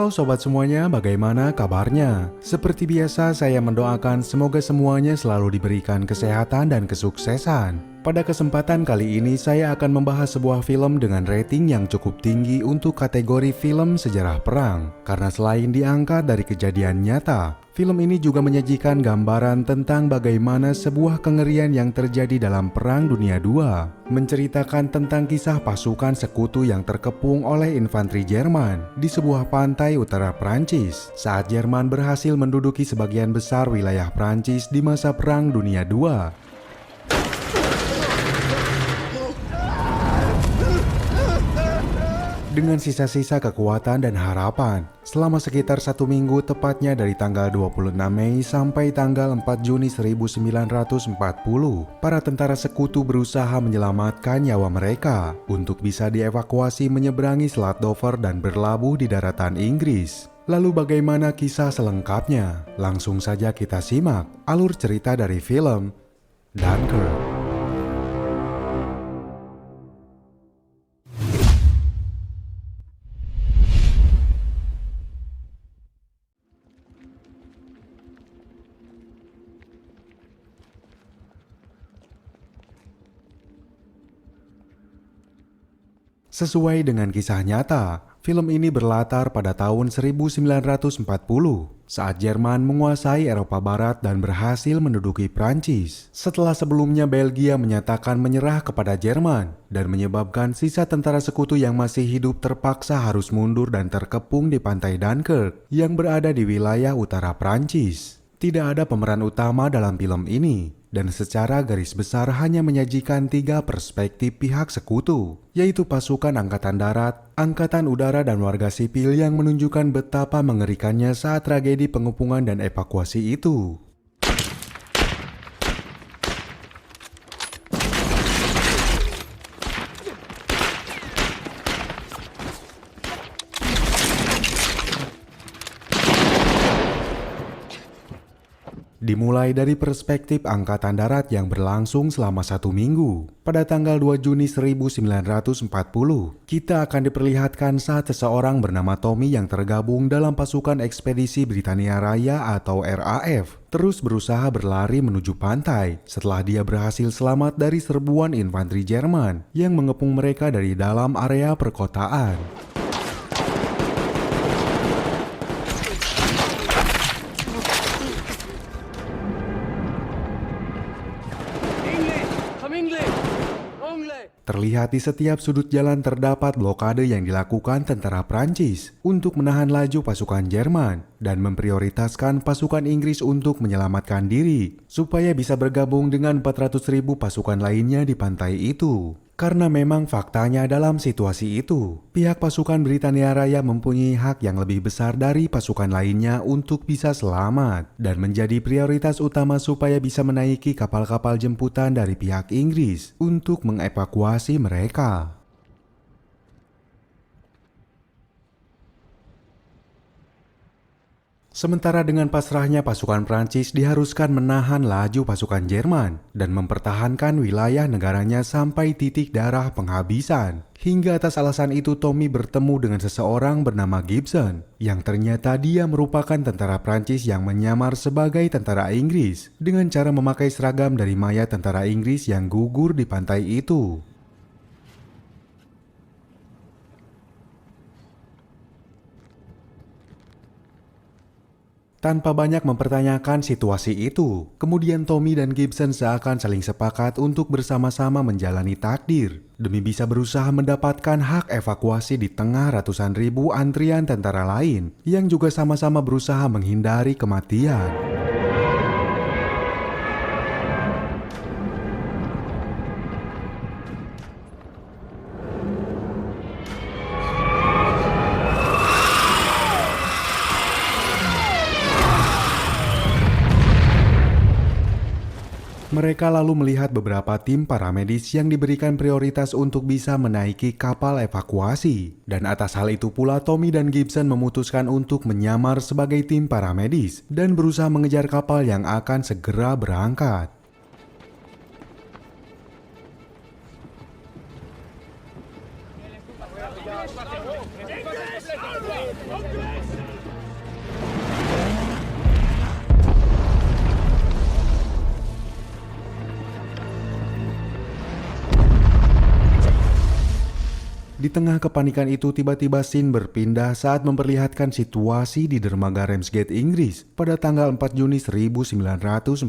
Halo sobat semuanya, bagaimana kabarnya? Seperti biasa saya mendoakan semoga semuanya selalu diberikan kesehatan dan kesuksesan. Pada kesempatan kali ini saya akan membahas sebuah film dengan rating yang cukup tinggi untuk kategori film sejarah perang. Karena selain diangkat dari kejadian nyata, film ini juga menyajikan gambaran tentang bagaimana sebuah kengerian yang terjadi dalam Perang Dunia II, menceritakan tentang kisah pasukan sekutu yang terkepung oleh infanteri Jerman di sebuah pantai utara Prancis saat Jerman berhasil menduduki sebagian besar wilayah Prancis di masa Perang Dunia II. Dengan sisa-sisa kekuatan dan harapan, selama sekitar 1 minggu tepatnya dari tanggal 26 Mei sampai tanggal 4 Juni 1940, para tentara sekutu berusaha menyelamatkan nyawa mereka untuk bisa dievakuasi menyeberangi Selat Dover dan berlabuh di daratan Inggris. Lalu bagaimana kisah selengkapnya? Langsung saja kita simak alur cerita dari film Dunkirk. Sesuai dengan kisah nyata, film ini berlatar pada tahun 1940 saat Jerman menguasai Eropa Barat dan berhasil menduduki Prancis. Setelah sebelumnya Belgia menyatakan menyerah kepada Jerman dan menyebabkan sisa tentara sekutu yang masih hidup terpaksa harus mundur dan terkepung di pantai Dunkirk yang berada di wilayah utara Prancis. Tidak ada pemeran utama dalam film ini, dan secara garis besar hanya menyajikan 3 perspektif pihak sekutu, yaitu pasukan angkatan darat, angkatan udara, dan warga sipil yang menunjukkan betapa mengerikannya saat tragedi pengepungan dan evakuasi itu. Dimulai dari perspektif Angkatan Darat yang berlangsung selama 1 minggu. Pada tanggal 2 Juni 1940, kita akan diperlihatkan saat seseorang bernama Tommy yang tergabung dalam pasukan ekspedisi Britania Raya atau RAF terus berusaha berlari menuju pantai setelah dia berhasil selamat dari serbuan infanteri Jerman yang mengepung mereka dari dalam area perkotaan. Terlihat di setiap sudut jalan terdapat blokade yang dilakukan tentara Prancis untuk menahan laju pasukan Jerman dan memprioritaskan pasukan Inggris untuk menyelamatkan diri supaya bisa bergabung dengan 400.000 pasukan lainnya di pantai itu. Karena memang faktanya dalam situasi itu, pihak pasukan Britania Raya mempunyai hak yang lebih besar dari pasukan lainnya untuk bisa selamat dan menjadi prioritas utama supaya bisa menaiki kapal-kapal jemputan dari pihak Inggris untuk mengevakuasi mereka. Sementara dengan pasrahnya pasukan Prancis diharuskan menahan laju pasukan Jerman dan mempertahankan wilayah negaranya sampai titik darah penghabisan. Hingga atas alasan itu Tommy bertemu dengan seseorang bernama Gibson yang ternyata dia merupakan tentara Prancis yang menyamar sebagai tentara Inggris dengan cara memakai seragam dari mayat tentara Inggris yang gugur di pantai itu. Tanpa banyak mempertanyakan situasi itu, kemudian Tommy dan Gibson seakan saling sepakat untuk bersama-sama menjalani takdir demi bisa berusaha mendapatkan hak evakuasi di tengah ratusan ribu antrian tentara lain yang juga sama-sama berusaha menghindari kematian. Mereka lalu melihat beberapa tim paramedis yang diberikan prioritas untuk bisa menaiki kapal evakuasi. Dan atas hal itu pula Tommy dan Gibson memutuskan untuk menyamar sebagai tim paramedis dan berusaha mengejar kapal yang akan segera berangkat. Di tengah kepanikan itu, tiba-tiba scene berpindah saat memperlihatkan situasi di dermaga Ramsgate, Inggris pada tanggal 4 Juni 1940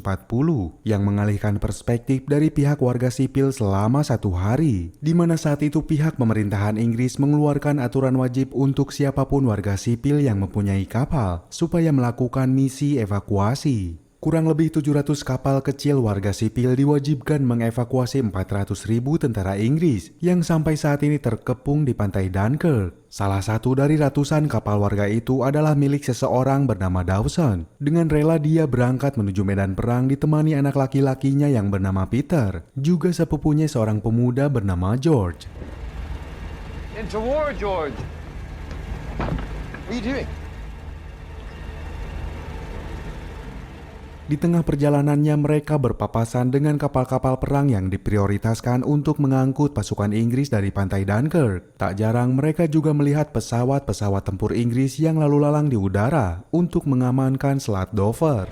yang mengalihkan perspektif dari pihak warga sipil selama 1 hari, di mana saat itu pihak pemerintahan Inggris mengeluarkan aturan wajib untuk siapapun warga sipil yang mempunyai kapal supaya melakukan misi evakuasi. Kurang lebih 700 kapal kecil warga sipil diwajibkan mengevakuasi 400.000 tentara Inggris yang sampai saat ini terkepung di pantai Dunkirk. Salah satu dari ratusan kapal warga itu adalah milik seseorang bernama Dawson. Dengan rela dia berangkat menuju medan perang ditemani anak laki-lakinya yang bernama Peter, juga sepupunya seorang pemuda bernama George. Into war, George. What are you doing? Di tengah perjalanannya mereka berpapasan dengan kapal-kapal perang yang diprioritaskan untuk mengangkut pasukan Inggris dari pantai Dunkirk. Tak jarang mereka juga melihat pesawat-pesawat tempur Inggris yang lalu lalang di udara untuk mengamankan Selat Dover.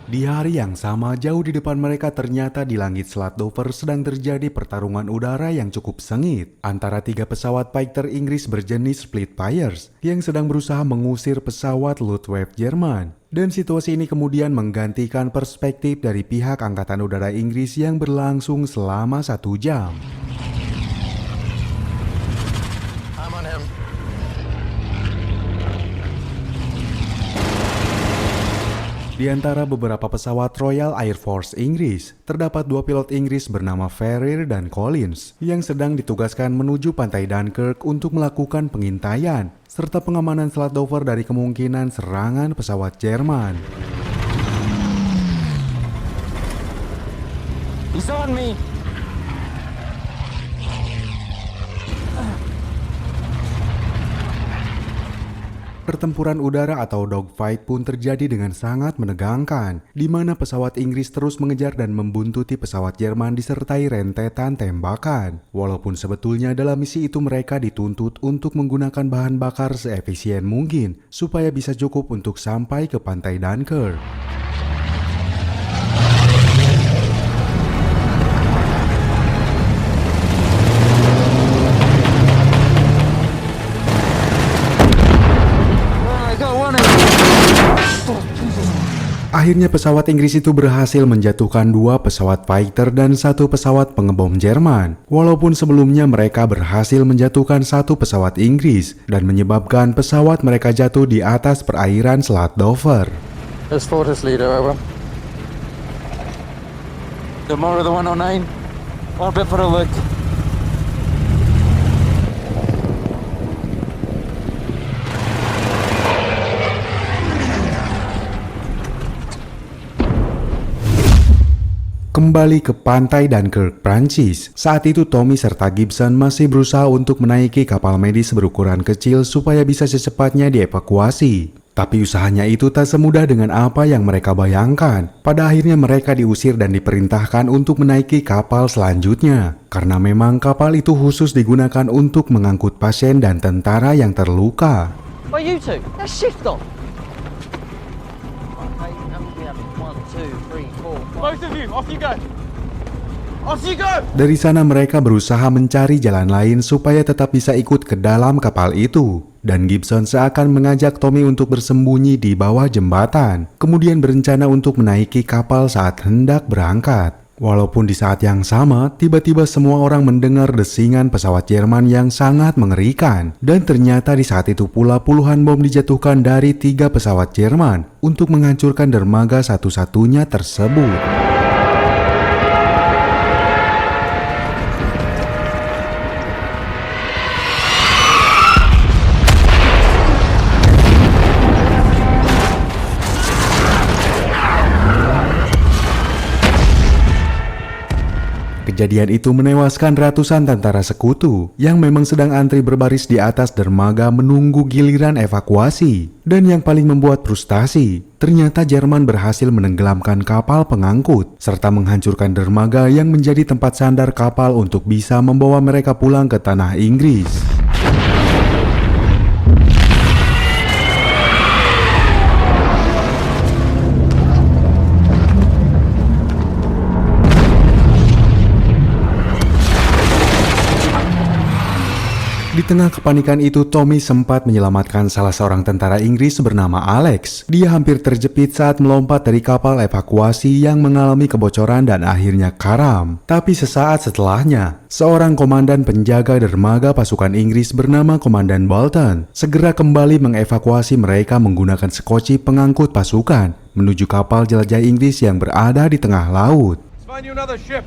Di hari yang sama, jauh di depan mereka ternyata di langit Selat Dover sedang terjadi pertarungan udara yang cukup sengit antara 3 pesawat fighter Inggris berjenis Spitfires yang sedang berusaha mengusir pesawat Luftwaffe Jerman. Dan situasi ini kemudian menggantikan perspektif dari pihak Angkatan Udara Inggris yang berlangsung selama 1 jam. Di antara beberapa pesawat Royal Air Force Inggris, terdapat 2 pilot Inggris bernama Ferrier dan Collins yang sedang ditugaskan menuju pantai Dunkirk untuk melakukan pengintaian serta pengamanan Selat Dover dari kemungkinan serangan pesawat Jerman. He's on me. Pertempuran udara atau dogfight pun terjadi dengan sangat menegangkan, di mana pesawat Inggris terus mengejar dan membuntuti pesawat Jerman disertai rentetan tembakan. Walaupun sebetulnya dalam misi itu mereka dituntut untuk menggunakan bahan bakar seefisien mungkin supaya bisa cukup untuk sampai ke pantai Dunkirk. Akhirnya pesawat Inggris itu berhasil menjatuhkan 2 pesawat fighter dan 1 pesawat pengebom Jerman. Walaupun sebelumnya mereka berhasil menjatuhkan 1 pesawat Inggris dan menyebabkan pesawat mereka jatuh di atas perairan Selat Dover. There's Fortis leader, over. The more of the 109. All bit for a look. Kembali ke pantai Dunkirk, Prancis. Saat itu Tommy serta Gibson masih berusaha untuk menaiki kapal medis berukuran kecil supaya bisa secepatnya dievakuasi. Tapi usahanya itu tak semudah dengan apa yang mereka bayangkan. Pada akhirnya mereka diusir dan diperintahkan untuk menaiki kapal selanjutnya. Karena memang kapal itu khusus digunakan untuk mengangkut pasien dan tentara yang terluka. Well, you two, let's shift on. Okay, how many we have? 1, 2, 3, 4, 5. Both of you, off you go. Off you go. Dari sana mereka berusaha mencari jalan lain supaya tetap bisa ikut ke dalam kapal itu. Dan Gibson seakan mengajak Tommy untuk bersembunyi di bawah jembatan, kemudian berencana untuk menaiki kapal saat hendak berangkat. Walaupun di saat yang sama, tiba-tiba semua orang mendengar desingan pesawat Jerman yang sangat mengerikan. Dan ternyata di saat itu pula puluhan bom dijatuhkan dari 3 pesawat Jerman untuk menghancurkan dermaga satu-satunya tersebut. Kejadian itu menewaskan ratusan tentara sekutu yang memang sedang antri berbaris di atas dermaga menunggu giliran evakuasi. Dan yang paling membuat frustasi, ternyata Jerman berhasil menenggelamkan kapal pengangkut serta menghancurkan dermaga yang menjadi tempat sandar kapal untuk bisa membawa mereka pulang ke tanah Inggris. tengah kepanikan itu, Tommy sempat menyelamatkan salah seorang tentara Inggris bernama Alex. Dia hampir terjepit saat melompat dari kapal evakuasi yang mengalami kebocoran dan akhirnya karam. Tapi sesaat setelahnya, seorang komandan penjaga dermaga pasukan Inggris bernama Komandan Bolton segera kembali mengevakuasi mereka menggunakan sekoci pengangkut pasukan menuju kapal jelajah Inggris yang berada di tengah laut. Let's find you another ship.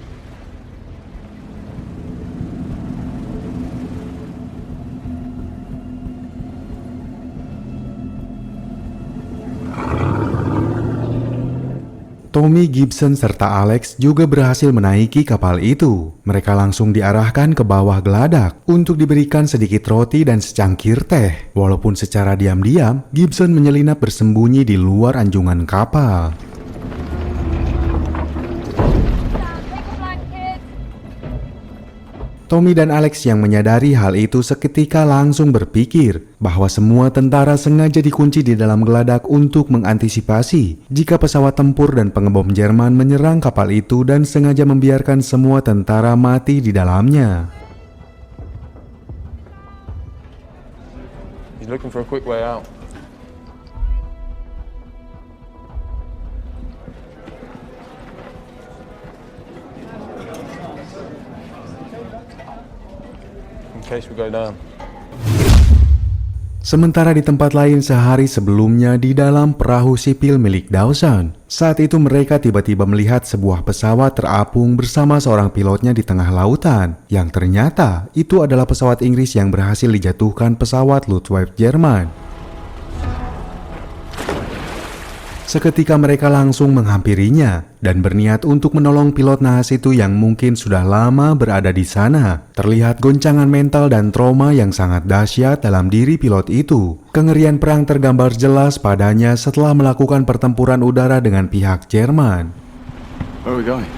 Tommy, Gibson, serta Alex juga berhasil menaiki kapal itu. Mereka langsung diarahkan ke bawah geladak untuk diberikan sedikit roti dan secangkir teh. Walaupun secara diam-diam, Gibson menyelinap bersembunyi di luar anjungan kapal. Tommy dan Alex yang menyadari hal itu seketika langsung berpikir bahwa semua tentara sengaja dikunci di dalam geladak untuk mengantisipasi jika pesawat tempur dan pengebom Jerman menyerang kapal itu dan sengaja membiarkan semua tentara mati di dalamnya. He's looking for a quick way out. In case we go down. Sementara di tempat lain sehari sebelumnya di dalam perahu sipil milik Dawson, saat itu mereka tiba-tiba melihat sebuah pesawat terapung bersama seorang pilotnya di tengah lautan, yang ternyata itu adalah pesawat Inggris yang berhasil dijatuhkan pesawat Luftwaffe Jerman. Seketika mereka langsung menghampirinya dan berniat untuk menolong pilot nahas itu yang mungkin sudah lama berada di sana. Terlihat goncangan mental dan trauma yang sangat dahsyat dalam diri pilot itu. Kengerian perang tergambar jelas padanya setelah melakukan pertempuran udara dengan pihak Jerman. Where are we going?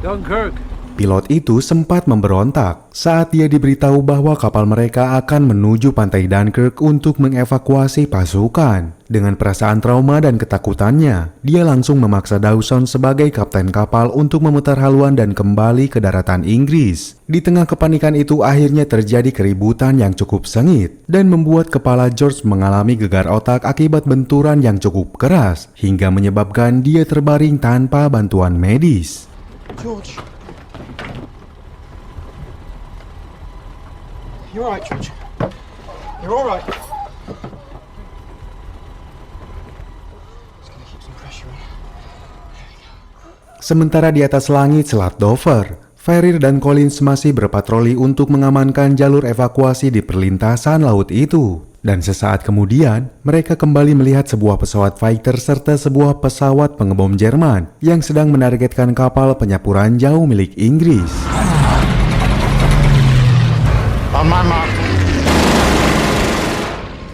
Dunkirk. Pilot itu sempat memberontak saat dia diberitahu bahwa kapal mereka akan menuju pantai Dunkirk untuk mengevakuasi pasukan. Dengan perasaan trauma dan ketakutannya, dia langsung memaksa Dawson sebagai kapten kapal untuk memutar haluan dan kembali ke daratan Inggris. Di tengah kepanikan itu akhirnya terjadi keributan yang cukup sengit dan membuat kepala George mengalami gegar otak akibat benturan yang cukup keras hingga menyebabkan dia terbaring tanpa bantuan medis. George. You're all right, George. You're all right. Just gonna keep some pressure on. Sementara di atas langit Selat Dover, Ferrier dan Collins masih berpatroli untuk mengamankan jalur evakuasi di perlintasan laut itu. Dan sesaat kemudian, mereka kembali melihat sebuah pesawat fighter serta sebuah pesawat pengebom Jerman yang sedang menargetkan kapal penyapu ranjau milik Inggris. On my mark.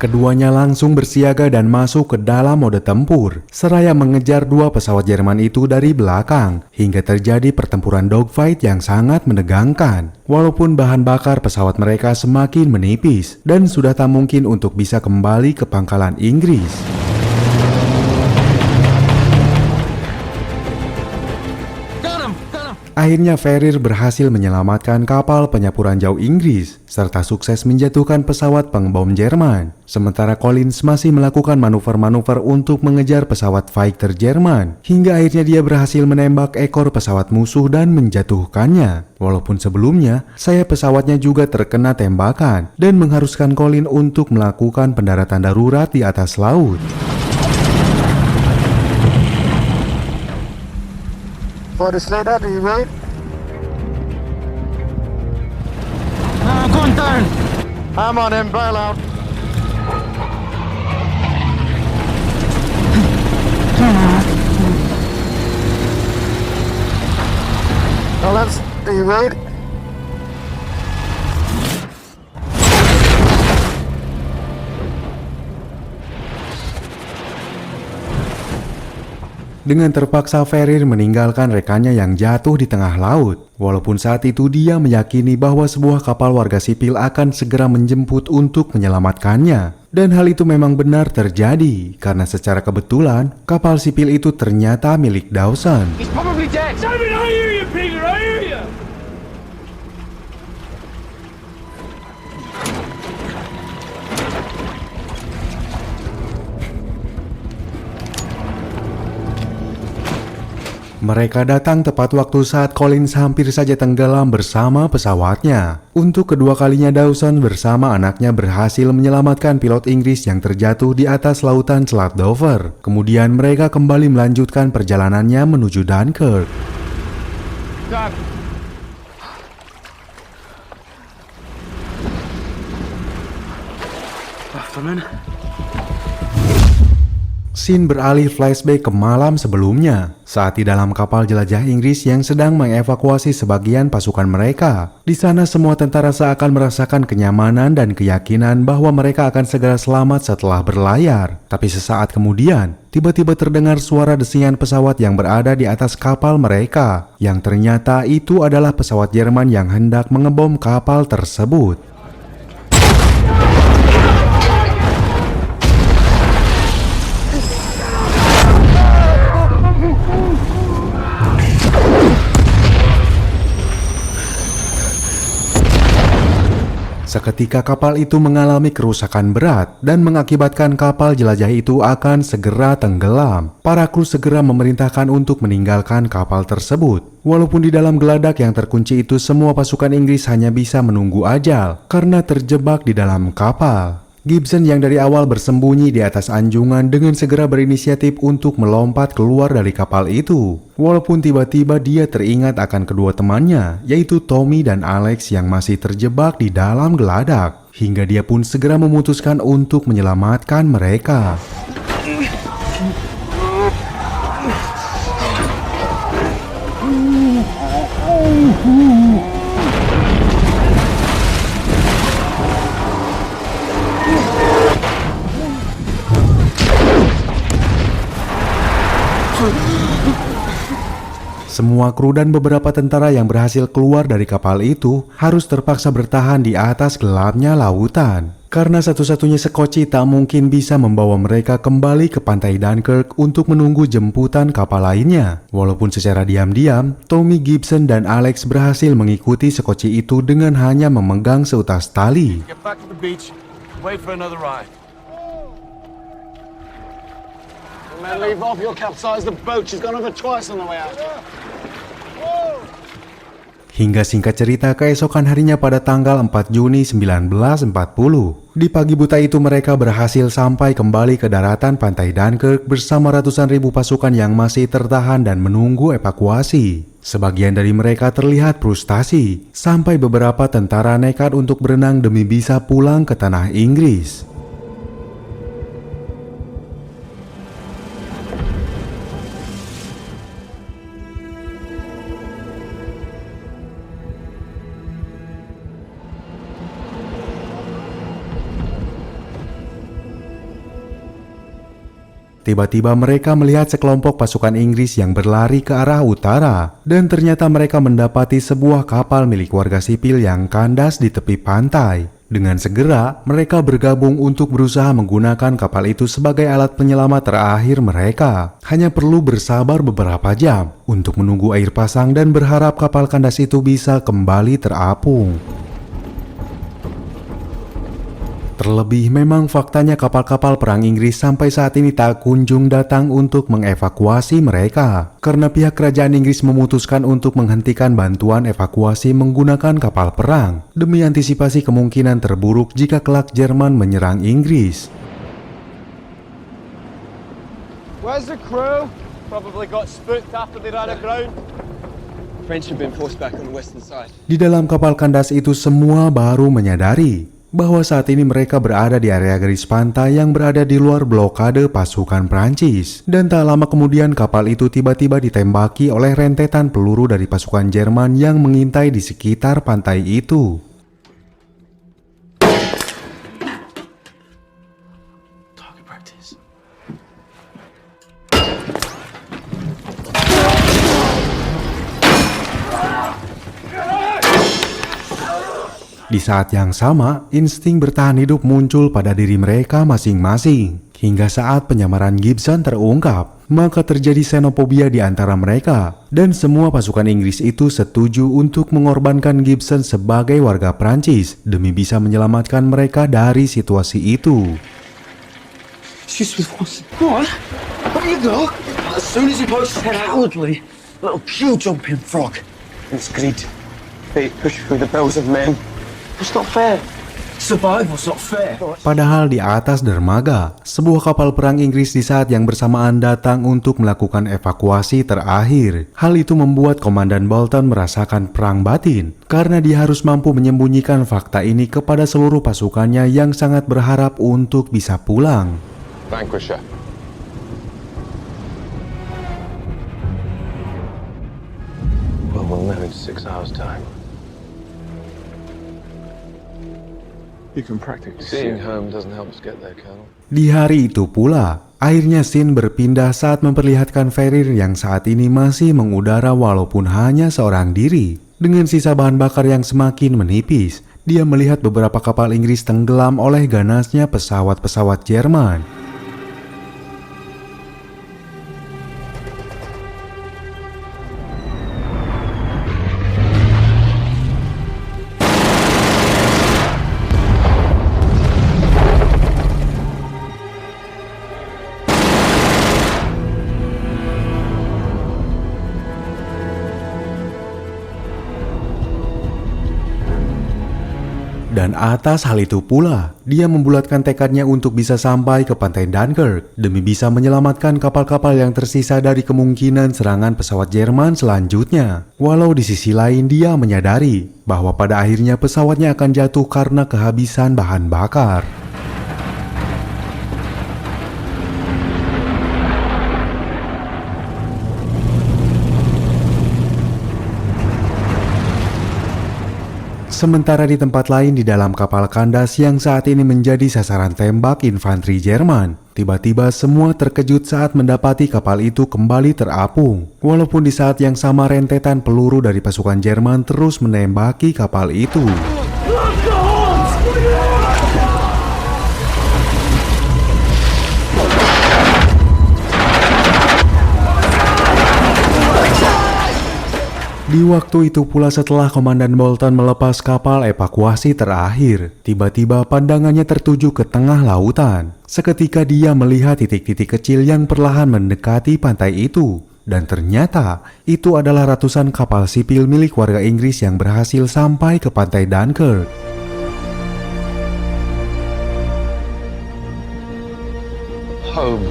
Keduanya langsung bersiaga dan masuk ke dalam mode tempur, seraya mengejar dua pesawat Jerman itu dari belakang, hingga terjadi pertempuran dogfight yang sangat menegangkan. Walaupun bahan bakar pesawat mereka semakin menipis, dan sudah tak mungkin untuk bisa kembali ke pangkalan Inggris. Akhirnya Ferrier berhasil menyelamatkan kapal penyapu ranjau Inggris serta sukses menjatuhkan pesawat pengebom Jerman. Sementara Collins masih melakukan manuver-manuver untuk mengejar pesawat fighter Jerman hingga akhirnya dia berhasil menembak ekor pesawat musuh dan menjatuhkannya. Walaupun sebelumnya sayap pesawatnya juga terkena tembakan dan mengharuskan Collins untuk melakukan pendaratan darurat di atas laut. For the sled out, are you ready? Go on down. I'm on him, bail out. Collins, are you ready? Dengan terpaksa Ferrier meninggalkan rekannya yang jatuh di tengah laut. Walaupun saat itu dia meyakini bahwa sebuah kapal warga sipil akan segera menjemput untuk menyelamatkannya. Dan hal itu memang benar terjadi, karena secara kebetulan kapal sipil itu ternyata milik Dawson. He's probably dead. David, I hear you, Peter, I hear you. Mereka datang tepat waktu saat Collins hampir saja tenggelam bersama pesawatnya. Untuk kedua kalinya Dawson bersama anaknya berhasil menyelamatkan pilot Inggris yang terjatuh di atas lautan Selat Dover. Kemudian mereka kembali melanjutkan perjalanannya menuju Dunkirk. Scene beralih flashback ke malam sebelumnya, saat di dalam kapal jelajah Inggris yang sedang mengevakuasi sebagian pasukan mereka. Di sana semua tentara seakan merasakan kenyamanan dan keyakinan bahwa mereka akan segera selamat setelah berlayar. Tapi sesaat kemudian, tiba-tiba terdengar suara desingan pesawat yang berada di atas kapal mereka, yang ternyata itu adalah pesawat Jerman yang hendak mengebom kapal tersebut. Seketika kapal itu mengalami kerusakan berat dan mengakibatkan kapal jelajah itu akan segera tenggelam. Para kru segera memerintahkan untuk meninggalkan kapal tersebut. Walaupun di dalam geladak yang terkunci itu semua pasukan Inggris hanya bisa menunggu ajal karena terjebak di dalam kapal. Gibson yang dari awal bersembunyi di atas anjungan dengan segera berinisiatif untuk melompat keluar dari kapal itu. Walaupun tiba-tiba dia teringat akan kedua temannya, yaitu Tommy dan Alex yang masih terjebak di dalam geladak. Hingga dia pun segera memutuskan untuk menyelamatkan mereka. Semua kru dan beberapa tentara yang berhasil keluar dari kapal itu harus terpaksa bertahan di atas gelapnya lautan. Karena satu-satunya sekoci tak mungkin bisa membawa mereka kembali ke pantai Dunkirk untuk menunggu jemputan kapal lainnya. Walaupun secara diam-diam, Tommy, Gibson, dan Alex berhasil mengikuti sekoci itu dengan hanya memegang seutas tali. Get back to the beach. Wait for another ride. Man, leave off. You'll capsize the boat. She's gone over twice on the way out. Hingga singkat cerita keesokan harinya pada tanggal 4 Juni 1940. Di pagi buta itu mereka berhasil sampai kembali ke daratan pantai Dunkirk bersama ratusan ribu pasukan yang masih tertahan dan menunggu evakuasi. Sebagian dari mereka terlihat frustasi, sampai beberapa tentara nekat untuk berenang demi bisa pulang ke tanah Inggris. Tiba-tiba mereka melihat sekelompok pasukan Inggris yang berlari ke arah utara, dan ternyata mereka mendapati sebuah kapal milik warga sipil yang kandas di tepi pantai. Dengan segera, mereka bergabung untuk berusaha menggunakan kapal itu sebagai alat penyelamat terakhir mereka. Hanya perlu bersabar beberapa jam untuk menunggu air pasang dan berharap kapal kandas itu bisa kembali terapung. Terlebih memang faktanya kapal-kapal perang Inggris sampai saat ini tak kunjung datang untuk mengevakuasi mereka. Karena pihak kerajaan Inggris memutuskan untuk menghentikan bantuan evakuasi menggunakan kapal perang demi antisipasi kemungkinan terburuk jika kelak Jerman menyerang Inggris. Where's the crew? Probably got spooked after they ran aground. French have been forced back on the western side. Di dalam kapal kandas itu semua baru menyadari bahwa saat ini mereka berada di area garis pantai yang berada di luar blokade pasukan Prancis. Dan tak lama kemudian kapal itu tiba-tiba ditembaki oleh rentetan peluru dari pasukan Jerman yang mengintai di sekitar pantai itu. Target practice. Di saat yang sama, insting bertahan hidup muncul pada diri mereka masing-masing. Hingga saat penyamaran Gibson terungkap, maka terjadi xenofobia di antara mereka. Dan semua pasukan Inggris itu setuju untuk mengorbankan Gibson sebagai warga Prancis demi bisa menyelamatkan mereka dari situasi itu. Excuse me, go on. There you go. As soon as he pokes his head outwardly, Little queue-jumping frog. It's greed. Fate push through the bills of men. It's not fair. Survival's not fair. Padahal di atas dermaga, sebuah kapal perang Inggris di saat yang bersamaan datang untuk melakukan evakuasi terakhir. Hal itu membuat Komandan Bolton merasakan perang batin, karena dia harus mampu menyembunyikan fakta ini kepada seluruh pasukannya yang sangat berharap untuk bisa pulang. Vanquisher. Well, we'll know in 6 hours' time. You can practically Seeing home doesn't help us get there, Colonel. Di hari itu pula, akhirnya scene berpindah saat memperlihatkan Ferrier yang saat ini masih mengudara walaupun hanya seorang diri. Dengan sisa bahan bakar yang semakin menipis, dia melihat beberapa kapal Inggris tenggelam oleh ganasnya pesawat-pesawat Jerman. Dan atas hal itu pula, dia membulatkan tekadnya untuk bisa sampai ke pantai Dunkirk demi bisa menyelamatkan kapal-kapal yang tersisa dari kemungkinan serangan pesawat Jerman selanjutnya. Walau di sisi lain dia menyadari bahwa pada akhirnya pesawatnya akan jatuh karena kehabisan bahan bakar. Sementara di tempat lain di dalam kapal kandas yang saat ini menjadi sasaran tembak infanteri Jerman, tiba-tiba semua terkejut saat mendapati kapal itu kembali terapung. Walaupun di saat yang sama rentetan peluru dari pasukan Jerman terus menembaki kapal itu. Di waktu itu pula setelah Komandan Bolton melepas kapal evakuasi terakhir, tiba-tiba pandangannya tertuju ke tengah lautan. Seketika dia melihat titik-titik kecil yang perlahan mendekati pantai itu. Dan ternyata itu adalah ratusan kapal sipil milik warga Inggris yang berhasil sampai ke pantai Dunkirk. Home.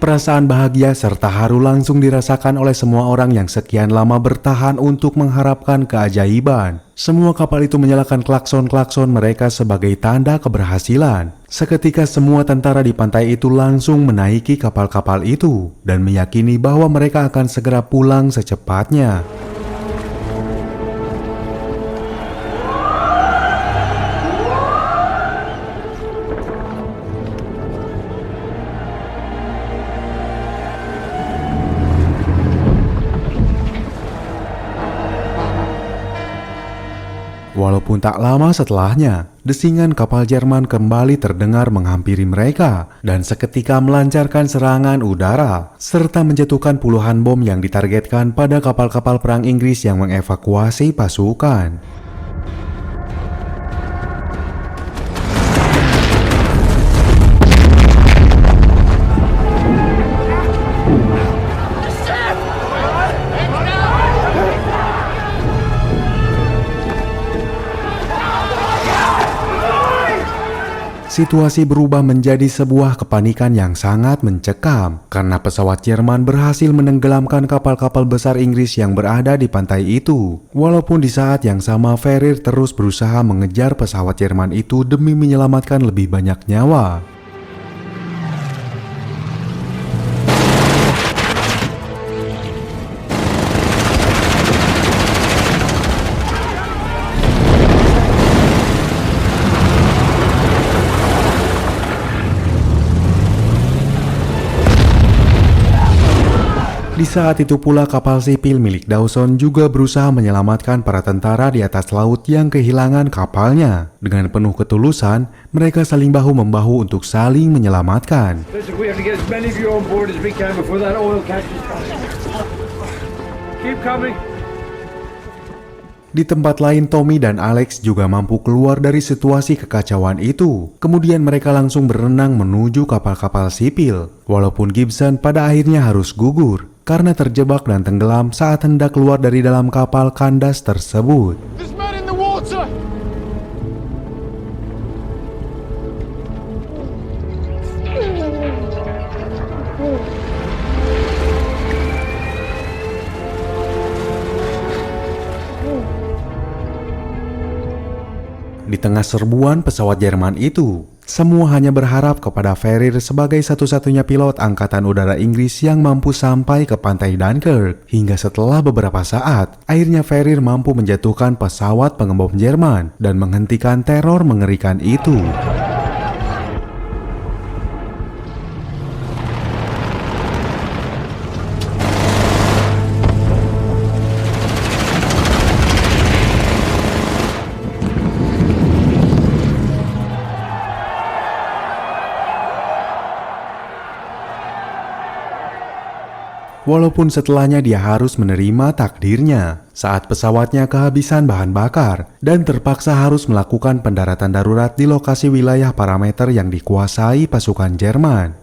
Perasaan bahagia serta haru langsung dirasakan oleh semua orang yang sekian lama bertahan untuk mengharapkan keajaiban. Semua kapal itu menyalakan klakson-klakson mereka sebagai tanda keberhasilan. Seketika semua tentara di pantai itu langsung menaiki kapal-kapal itu dan meyakini bahwa mereka akan segera pulang secepatnya. Walaupun tak lama setelahnya, desingan kapal Jerman kembali terdengar menghampiri mereka dan seketika melancarkan serangan udara serta menjatuhkan puluhan bom yang ditargetkan pada kapal-kapal perang Inggris yang mengevakuasi pasukan. Situasi berubah menjadi sebuah kepanikan yang sangat mencekam karena pesawat Jerman berhasil menenggelamkan kapal-kapal besar Inggris yang berada di pantai itu. Walaupun di saat yang sama Ferrier terus berusaha mengejar pesawat Jerman itu demi menyelamatkan lebih banyak nyawa. Di saat itu pula kapal sipil milik Dawson juga berusaha menyelamatkan para tentara di atas laut yang kehilangan kapalnya. Dengan penuh ketulusan, mereka saling bahu-membahu untuk saling menyelamatkan. Listen, we have to get as many of you on board as we can before that oil catches fire. Keep coming. Di tempat lain, Tommy dan Alex juga mampu keluar dari situasi kekacauan itu. Kemudian mereka langsung berenang menuju kapal-kapal sipil. Walaupun Gibson pada akhirnya harus gugur karena terjebak dan tenggelam saat hendak keluar dari dalam kapal kandas tersebut. There's men in the water! Di tengah serbuan pesawat Jerman itu, semua hanya berharap kepada Ferrier sebagai satu-satunya pilot Angkatan Udara Inggris yang mampu sampai ke pantai Dunkirk. Hingga setelah beberapa saat, akhirnya Ferrier mampu menjatuhkan pesawat pengebom Jerman dan menghentikan teror mengerikan itu. Walaupun setelahnya dia harus menerima takdirnya saat pesawatnya kehabisan bahan bakar dan terpaksa harus melakukan pendaratan darurat di lokasi wilayah parameter yang dikuasai pasukan Jerman.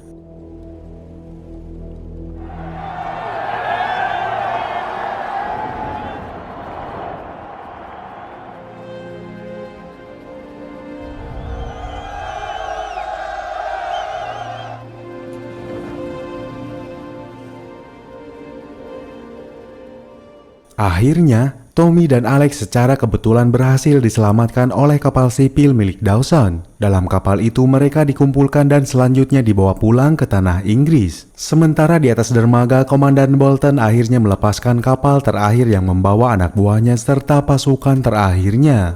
Akhirnya, Tommy dan Alex secara kebetulan berhasil diselamatkan oleh kapal sipil milik Dawson. Dalam kapal itu mereka dikumpulkan dan selanjutnya dibawa pulang ke tanah Inggris. Sementara di atas dermaga, Komandan Bolton akhirnya melepaskan kapal terakhir yang membawa anak buahnya serta pasukan terakhirnya.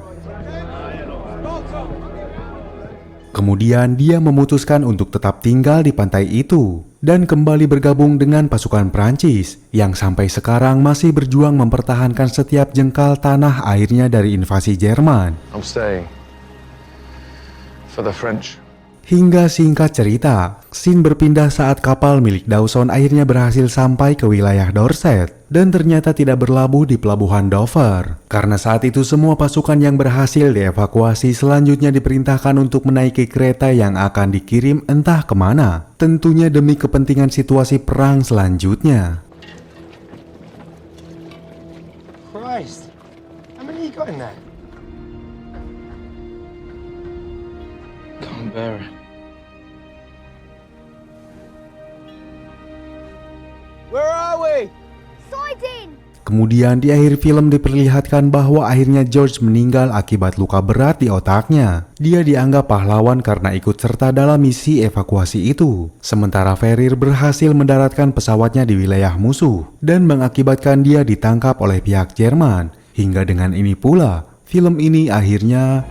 Kemudian dia memutuskan untuk tetap tinggal di pantai itu dan kembali bergabung dengan pasukan Prancis yang sampai sekarang masih berjuang mempertahankan setiap jengkal tanah airnya dari invasi Jerman. I'm staying. For the French. Hingga singkat cerita, scene berpindah saat kapal milik Dawson akhirnya berhasil sampai ke wilayah Dorset dan ternyata tidak berlabuh di pelabuhan Dover. Karena saat itu semua pasukan yang berhasil dievakuasi selanjutnya diperintahkan untuk menaiki kereta yang akan dikirim entah kemana. Tentunya demi kepentingan situasi perang selanjutnya. Christ. How many you got in there? Can't bear it. Where are we? Kemudian di akhir film diperlihatkan bahwa akhirnya George meninggal akibat luka berat di otaknya. Dia dianggap pahlawan karena ikut serta dalam misi evakuasi itu. Sementara Ferrier berhasil mendaratkan pesawatnya di wilayah musuh dan mengakibatkan dia ditangkap oleh pihak Jerman. Hingga dengan ini pula, film ini akhirnya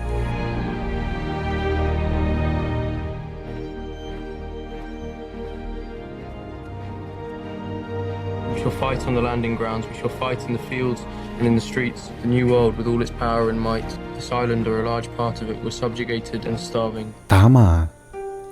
We shall fight on the landing grounds, we shall fight in the fields and in the streets. The new world with all its power and might, this island or a large part of it was subjugated and starving. tamat.